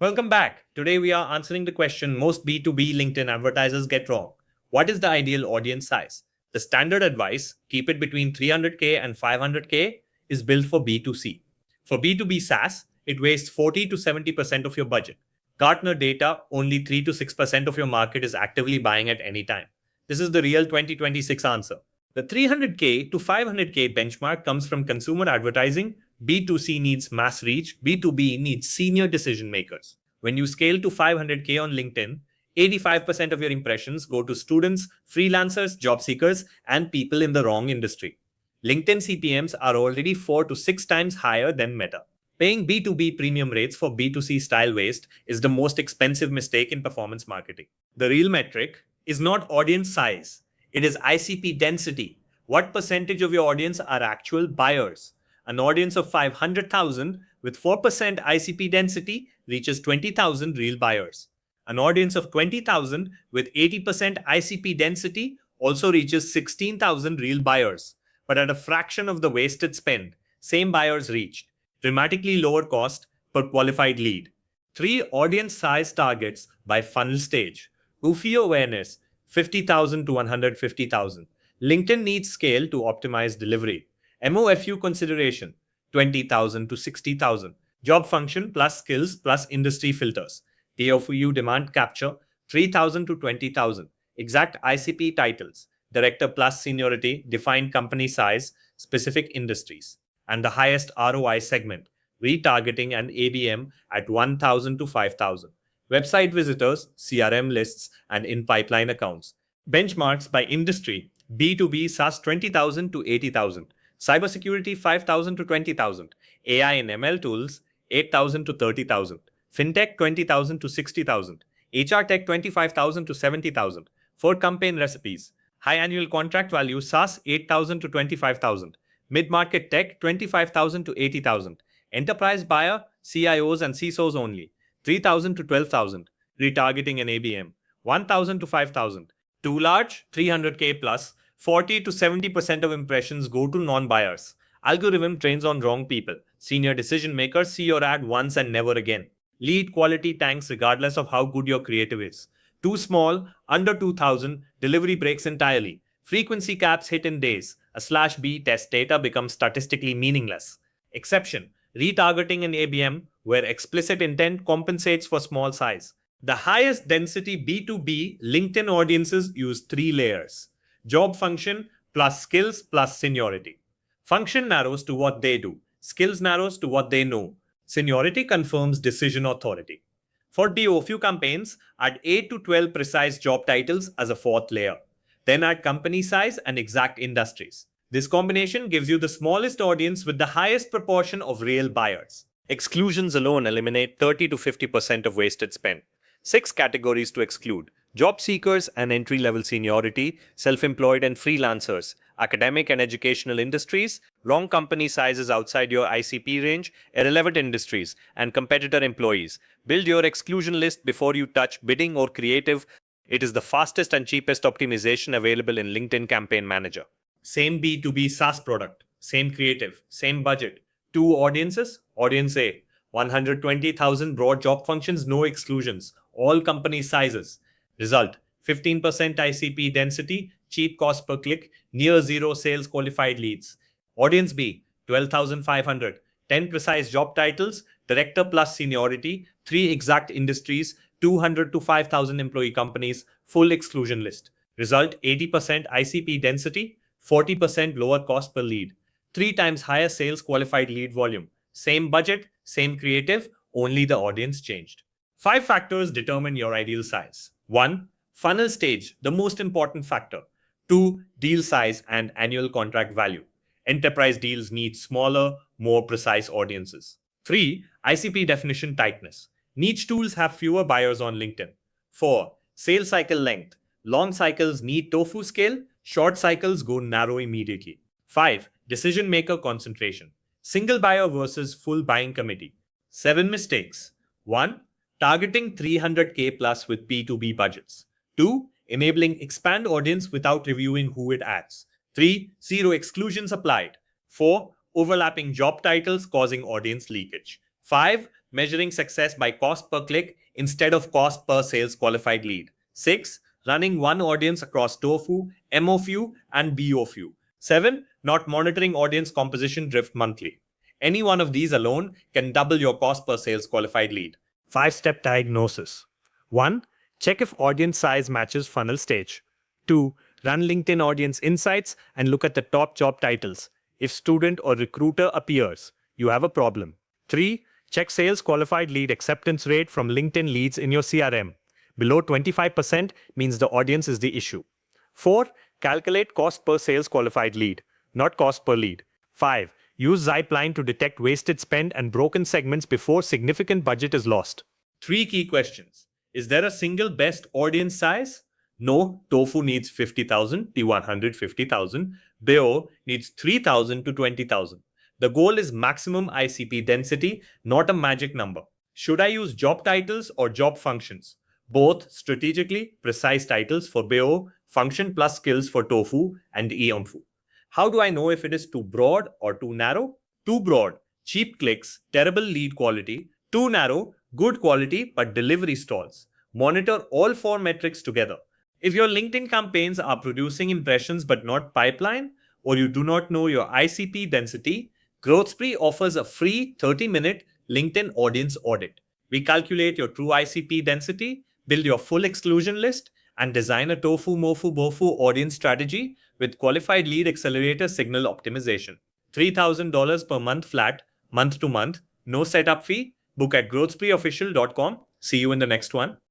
Welcome back. Today we are answering the question most B2B LinkedIn advertisers get wrong. What is the ideal audience size? The standard advice, keep it between 300K and 500K, is built for B2C. For B2B SaaS, it wastes 40 to 70% of your budget. Gartner data, only 3 to 6% of your market is actively buying at any time. This is the real 2026 answer. The 300K to 500K benchmark comes from consumer advertising. B2C needs mass reach, B2B needs senior decision makers. When you scale to 500K on LinkedIn, 85% of your impressions go to students, freelancers, job seekers, and people in the wrong industry. LinkedIn CPMs are already 4 to 6 times higher than Meta. Paying B2B premium rates for B2C style waste is the most expensive mistake in performance marketing. The real metric is not audience size, it is ICP density. What percentage of your audience are actual buyers? An audience of 500,000 with 4% ICP density reaches 20,000 real buyers. An audience of 20,000 with 80% ICP density also reaches 16,000 real buyers, but at a fraction of the wasted spend, same buyers reached. Dramatically lower cost per qualified lead. 3 audience size targets by funnel stage. UFI awareness 50,000 to 150,000. LinkedIn needs scale to optimize delivery. MOFU consideration 20,000 to 60,000. Job function plus skills plus industry filters. TOFU demand capture 3,000 to 20,000. Exact ICP titles. Director plus seniority, defined company size, specific industries. And the highest ROI segment, retargeting and ABM at 1,000 to 5,000. Website visitors, CRM lists, and in-pipeline accounts. Benchmarks by industry, B2B SaaS 20,000 to 80,000. Cybersecurity 5,000 to 20,000. AI and ML tools 8,000 to 30,000. FinTech 20,000 to 60,000. HR Tech 25,000 to 70,000. For campaign recipes, high annual contract value SaaS 8,000 to 25,000. Mid-market tech 25,000 to 80,000. Enterprise buyer, CIOs and CISOs only 3,000 to 12,000. Retargeting and ABM 1,000 to 5,000. Too large 300K plus 40 to 70% of impressions go to non-buyers. Algorithm trains on wrong people. Senior decision makers see your ad once and never again. Lead quality tanks regardless of how good your creative is. Too small, under 2,000, delivery breaks entirely. Frequency caps hit in days. A /B test data becomes statistically meaningless. Exception, retargeting and ABM, where explicit intent compensates for small size. The highest density B2B LinkedIn audiences use 3 layers. Job function plus skills plus seniority. Function narrows to what they do. Skills narrows to what they know. Seniority confirms decision authority. For DOFU campaigns, add 8 to 12 precise job titles as a 4th layer. Then add company size and exact industries. This combination gives you the smallest audience with the highest proportion of real buyers. Exclusions alone eliminate 30 to 50% of wasted spend. 6 categories to exclude: job seekers and entry-level seniority, self-employed and freelancers, academic and educational industries, wrong company sizes outside your ICP range, irrelevant industries, and competitor employees. Build your exclusion list before you touch bidding or creative. It is the fastest and cheapest optimization available in LinkedIn Campaign Manager. Same B2B SaaS product, same creative, same budget. 2 audiences. Audience A, 120,000 broad job functions, no exclusions, all company sizes. Result, 15% ICP density, cheap cost per click, near zero sales qualified leads. Audience B, 12,500, 10 precise job titles, director plus seniority, 3 exact industries, 200 to 5,000 employee companies, full exclusion list. Result, 80% ICP density, 40% lower cost per lead, 3 times higher sales qualified lead volume. Same budget, same creative, only the audience changed. 5 factors determine your ideal size. 1. Funnel stage, the most important factor. 2. Deal size and annual contract value. Enterprise deals need smaller, more precise audiences. 3. ICP definition tightness. Niche tools have fewer buyers on LinkedIn. 4. Sales cycle length. Long cycles need tofu scale, short cycles go narrow immediately. 5. Decision maker concentration. Single buyer versus full buying committee. 7 mistakes. 1. Targeting 300K plus with B2B budgets. 2. Enabling expand audience without reviewing who it adds. 3. Zero exclusions applied. 4. Overlapping job titles causing audience leakage. 5. Measuring success by cost per click instead of cost per sales qualified lead. 6. Running one audience across Tofu, MOFU, and BOFU. 7. Not monitoring audience composition drift monthly. Any one of these alone can double your cost per sales qualified lead. 5-step diagnosis. 1. Check if audience size matches funnel stage. 2. Run LinkedIn Audience Insights and look at the top job titles. If student or recruiter appears, you have a problem. 3. Check sales qualified lead acceptance rate from LinkedIn leads in your CRM. Below 25% means the audience is the issue. 4. Calculate cost per sales qualified lead, not cost per lead. 5. Use Zipline to detect wasted spend and broken segments before significant budget is lost. 3 key questions. Is there a single best audience size? No, Tofu needs 50,000 to 150,000. Bio needs 3,000 to 20,000. The goal is maximum ICP density, not a magic number. Should I use job titles or job functions? Both strategically precise titles for Bio, function plus skills for Tofu and Eonfu. How do I know if it is too broad or too narrow? Too broad, cheap clicks, terrible lead quality. Too narrow, good quality but delivery stalls. Monitor all 4 metrics together. If your LinkedIn campaigns are producing impressions but not pipeline, or you do not know your ICP density, GrowthSpree offers a free 30-minute LinkedIn audience audit. We calculate your true ICP density, build your full exclusion list, and design a Tofu, Mofu, Bofu audience strategy with qualified lead accelerator signal optimization. $3,000 per month flat, month to month, no setup fee. Book at growthspreeofficial.com. See you in the next one.